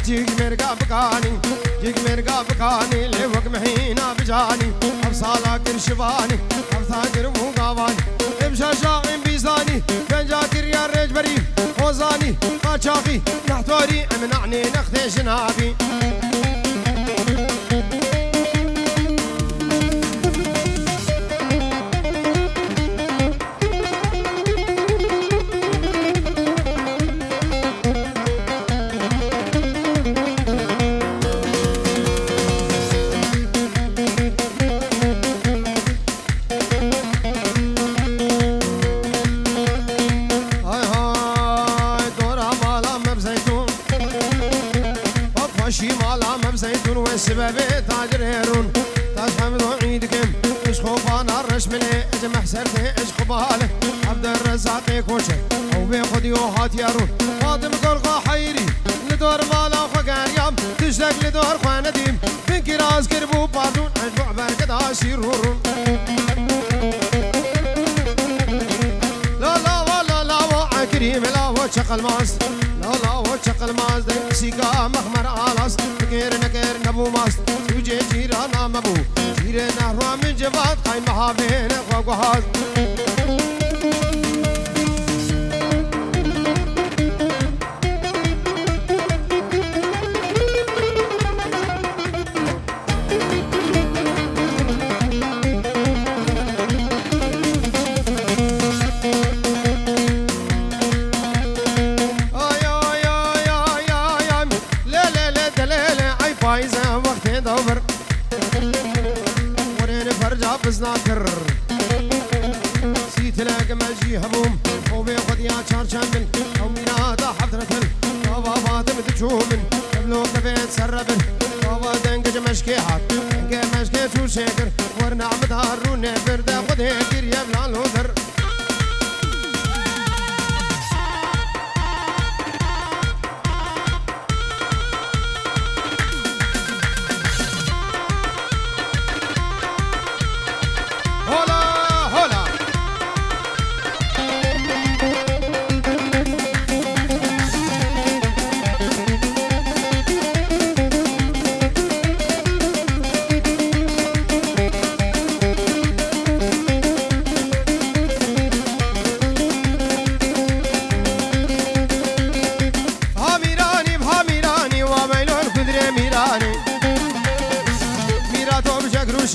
جيك مرقا بكاني جيك مرقا بكاني لوك محينا بجاني أبصالا كرشباني أبصا كرمو قاباني امشا شاقين بيزاني بنجا كريا رجبري خوزاني قاچاقي نحتوري امنعني نختي جنابي سبابي تاجر هيرون تاج حمد وعيدكم اش خوفانا الرش ملي اجمع سرتي اش خباله عبد الرزاق كوشه او بياخد يوهات يارون فاطم قرقا حيري لدور مالا خقاريام تشتاق لدور خوانديم من كراز كربو باردون اجبع بركد عشيرون لا لا والله لا وعكريم لا وشق الماس لا لا وشق الماس سيقا مخمر علاس نكير نكير نبو ماس سوجي جيرانا مبو جيرنا هروا من جبات قايم محافين اخواقوهاز ناكر سيت لاق ماجي هموم وبي خد يا شار شامل او مينادا حضرتن بابا فاطم تشومن قبلو كفيت سربن بابا دنج مشكيحات دنج مشكي شو شكر ورنا عمد هارون برد خد هيكر يا بلال هدر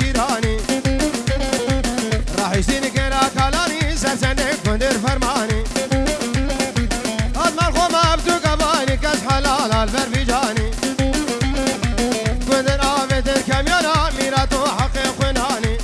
شيراني راح يشتيني كنا كالاني سرسنك كندر فرماني أضمن خوما بتو كباني كاس حلال البرفجاني كندر آفت الكميانا ميراتو حقي خناني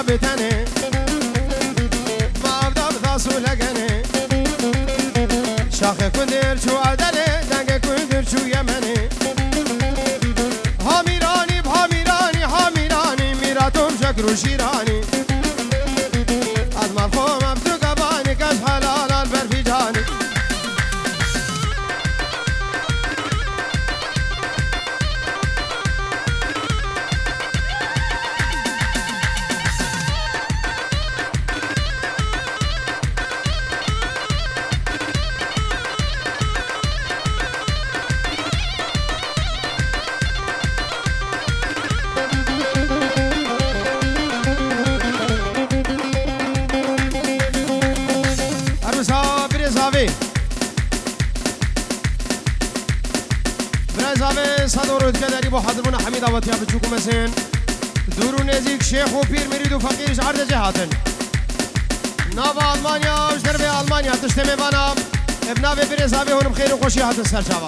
بتنه ما أبدا بثاسو لقنه شاخ كندر شو عدله دنگ كندر شو يمنه هاميراني بهاميراني هاميراني ميراتهم شكرو شيراني أضمن فوم أبدو قباني كاش حلال البرفجاني برزاوي صدورت قدري بو حضرنا حميد أوتيا بتشوكو مسين دورو نزيك شيخ وبير مريد وفقير عرض جهاتن نابا ألمانيا وشربي ألمانيا تشتمي بانا ابنابي برزاوي هونم خير وخوشي هاتن سرشاوا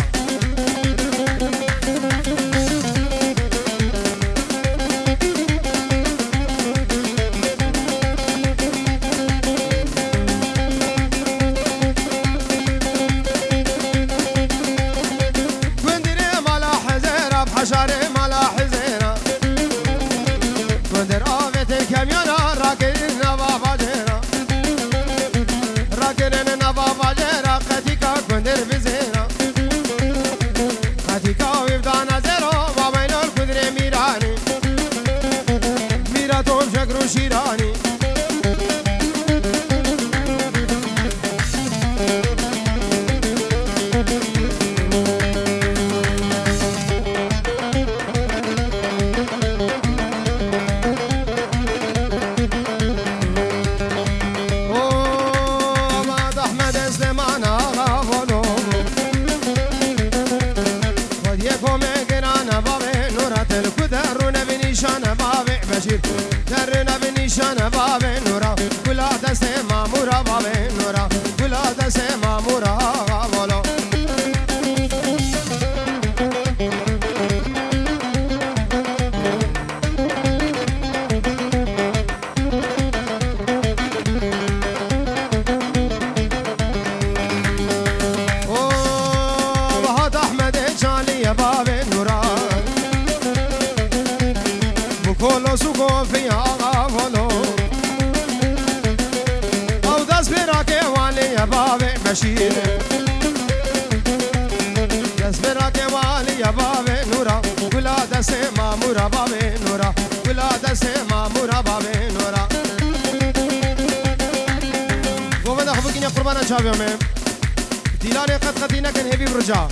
حشاري مالا حزيرة بابا جرا قتيكا كندر بزينا قتيكا ويبدانا زيرو بابا نور كدر ميراني ميراتهم شكرو شيراني درنا بنشان باب نورا كلا دست مامورا باب نورا كلا دست مامورا والا او بهاد احمد جاني باب نورا بكل سوق في آغا ولو او دست براك والي باب بشير دست براك والي باب نورا كلا دست مامورا باب نورا كلا دست مامورا باب نورا ومن اخبكين يا قربانا شابي يومين ديلاني قد قدينا كان هبي برجع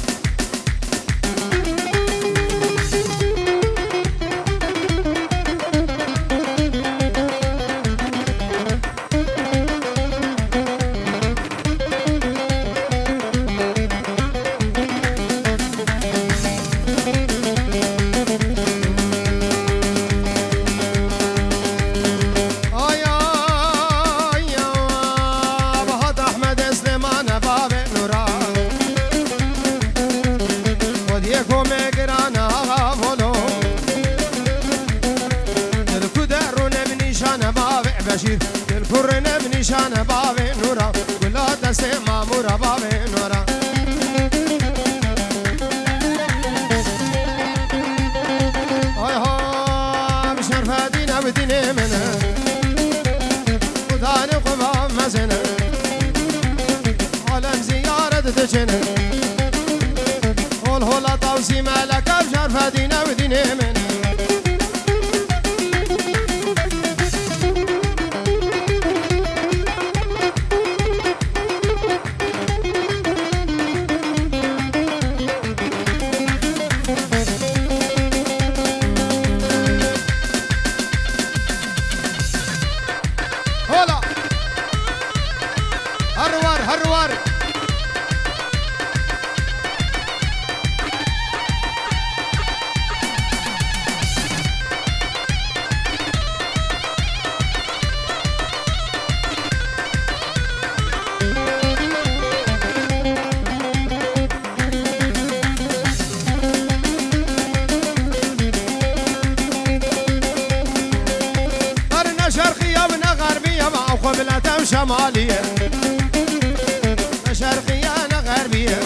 الكرنة بنشان باب نورا كلا دست مامورا باب نورا هاي ها مشرف هدينا بديني منه وداني قبام مزنه عالم زيارة تجنه قول هلا طوسي مالك مشرف هدينا بديني منه قبلة شمالية شرقية أنا غربية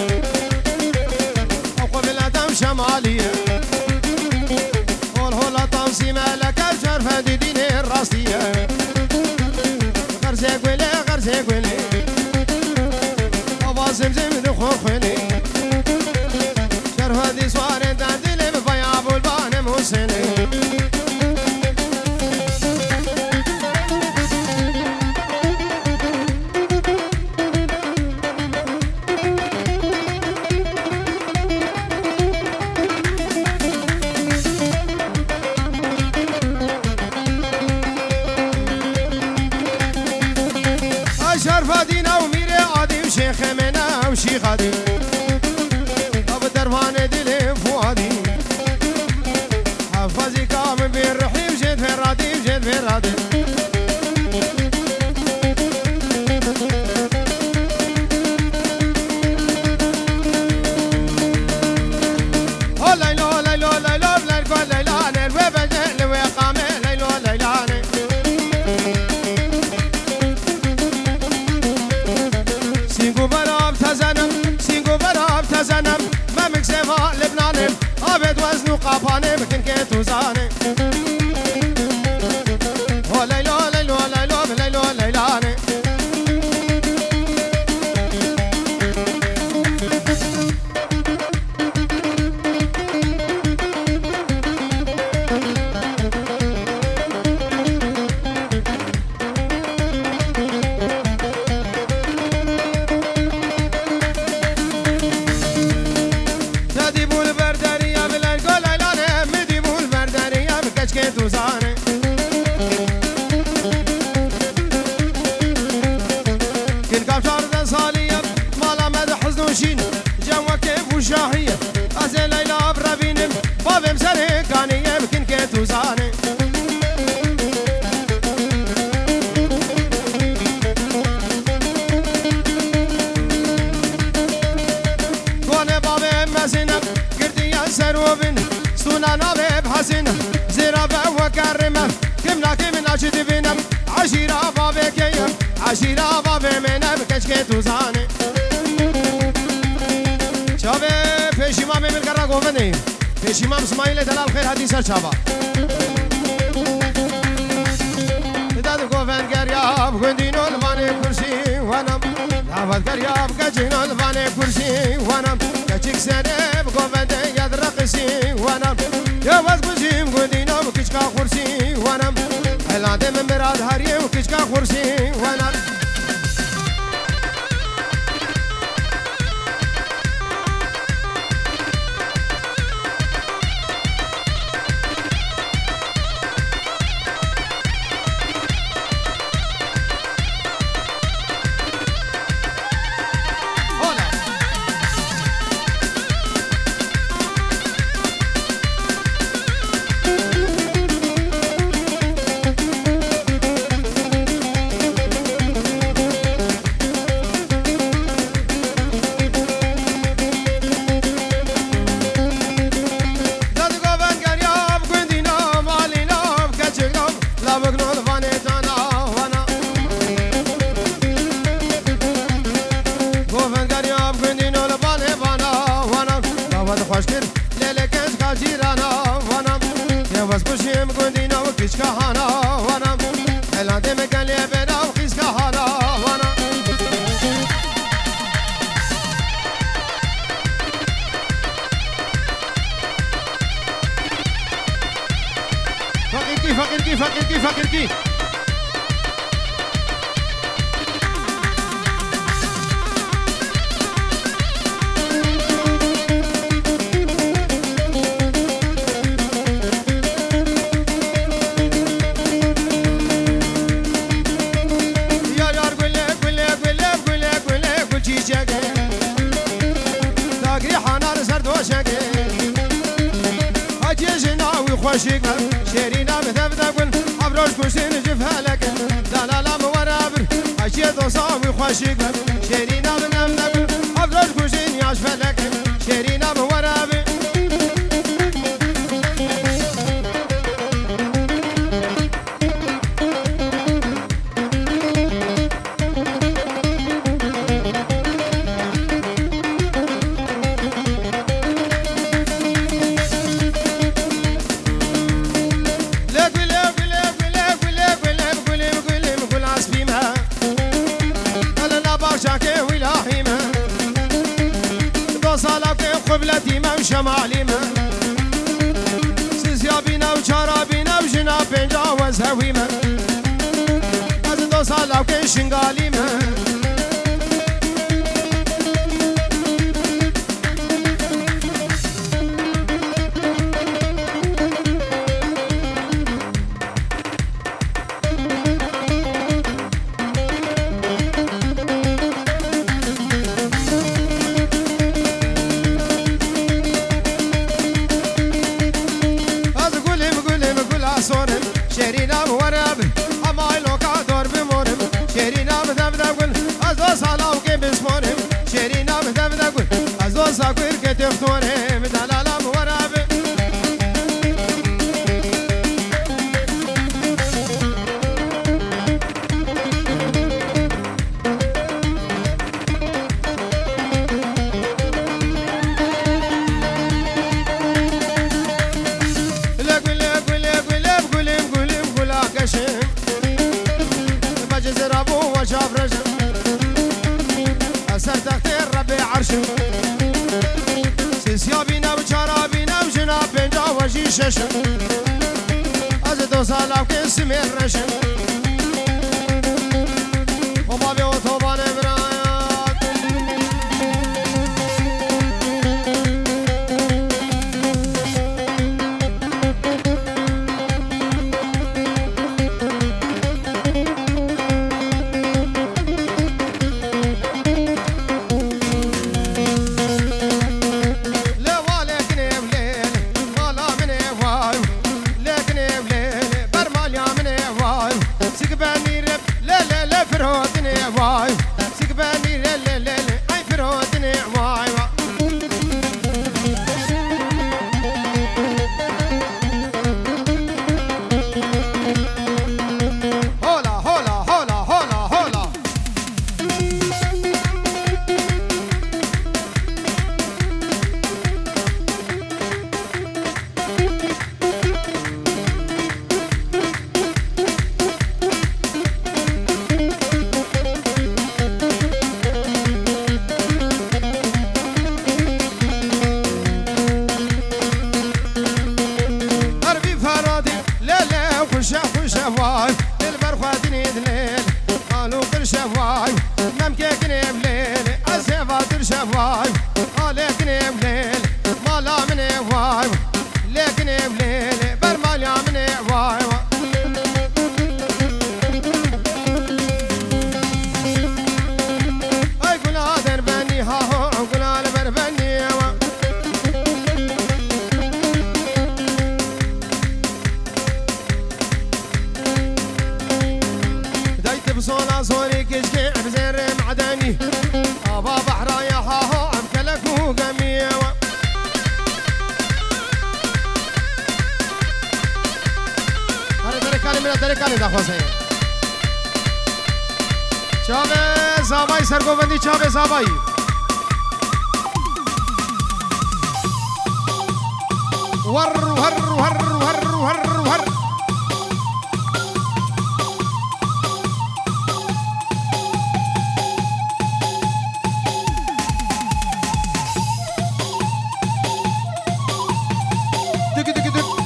أو قبلة شمالية والهلا طمسي مالك بشرفة ديني الراسية غرزي قولي غرزي قولي أبا زمزم دخور خولي شرفة دي سواري داندلي بفيا أبو البان موسيني شي غادي ابو دربان دلي فؤادي حفظي كامل بالرحيم جيت في رادي جيت في رادي ليلو ليلو ليلو ليلو ليلاني الوبجل وقامي ليلو ليلاني سينقو براب تزنم ما مكسفها لبناني أبد وزن وقافاني مكن كيتو زاني ليلو ليلو ليلو ليلو ليلاني بابم سر کانی یمکن که تو زانه گونه بابم مزینم گردی سروبن سونا نابب حسینم زیرا به وکرمم کم ناکم ناچد بینم عشیرا بابه کیم عشیرا بابه منم کشک تو زانه چاوه پیشیمام ملکرا گوونیم پیشیمام اسماعیل دلال خیر حدیث چاوا داد گوون گریاب گندینو لوانه کرسی وانم دعوت گریاب گجینو لوانه کرسی وانم کچک سنه گوون یاد رقصی وانم یواز بزیم گندینو کچکا خورسی وانم اعلاده من براد هریه و کچکا خورسی وانم فقيركي يا يار قول تيجاك داقي حنار سردوشك هاجي جناوي خوشك شيرينا مثبتكن عبروش كوشين جفها لك لا مورابر هاجي دوصاوي خوشك شيرينا مثبتكن عبروش كوشين يعشف لك شيرينا مورابر قبلتي ما وشمالي ما سيسيابينا وشرابينا وجنا بنجاوز هويما أزدو صالا وكي شنغالي ما شيرينا وراب أما لوكا دور بمورم شيرينا بدبدبن أزو صلاو كي بسمورم شيرينا بدبدبن أزو ساكوير كي تفتورم دلالا وراب أسر تختير ربي عرشه سيسيابينا وشرابينا وجنا بنجا وجي ششه أزدو صلاو كي سمير رشه وما بيو طوبان برايات عدني أبا بحر يا هاها أمكلك وقمية هذا دركاني من دركاني داخل سيد شابه زاباي سرگوبندی شابه زاباي ور ور ور ور ور ور دك دك دك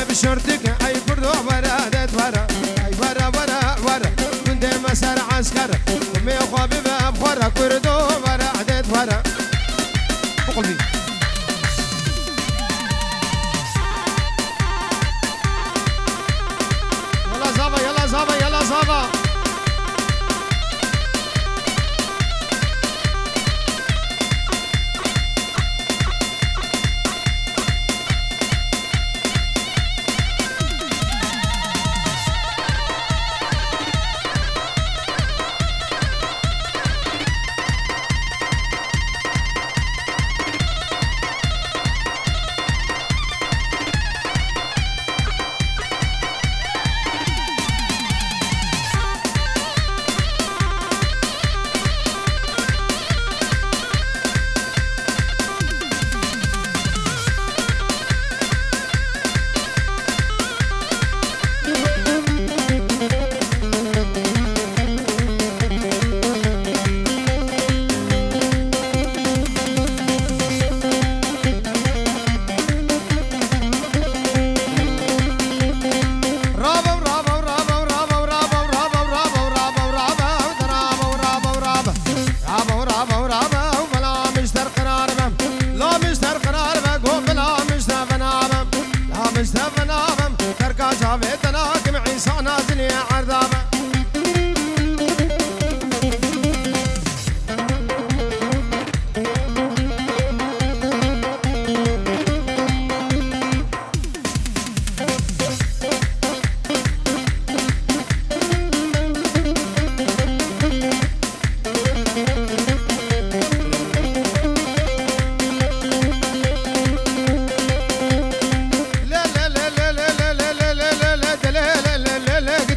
بشرتك أي كردو ورا دت ورا أي ورا ورا ورا كنت مسار عسكر ومي خوابي بخورا كردو ورا دت ورا قلبي يلا زابا يلا زابا يلا زابا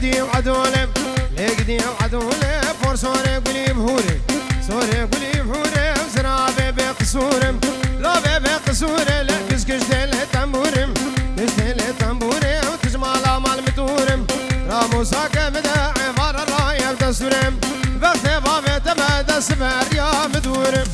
لقدي وعدولم لقدي وعدولم فور سوري قولي بهوري سوري قولي بهوري وزرابي بقصورم لا بقصوري لا كسكش ديلي تنبورم كش ديلي تنبوري وتجمالا مال متورم راموسا كمدا عبارة الراية بدستورم وقت بابي تبدا سفر يا مدورم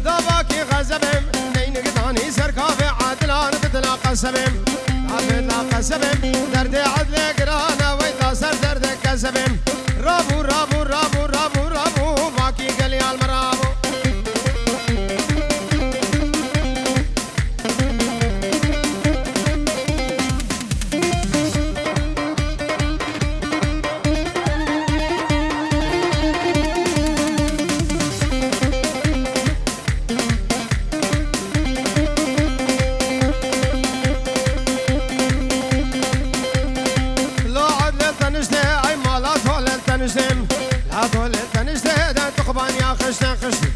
داباكي غزبم نين قطاني سركافي عدلان بدلا قسبم عدلا قسبم درد عدل قرانا ويتا سر درد كسبم رابو رابو رابو رابو رابو باكي قلي المرابو لا طول تنجده ده تقبان يا خشتن خشتن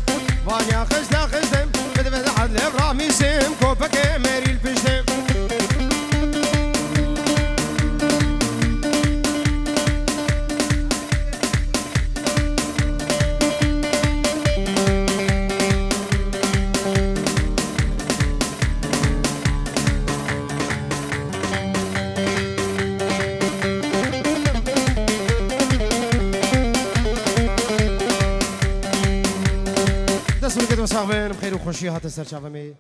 بان يا خشتن خشتن بدبد عدل برامي سيم كوبك ميري البشتن صاحبين بخير وخوشي هات السر شافمي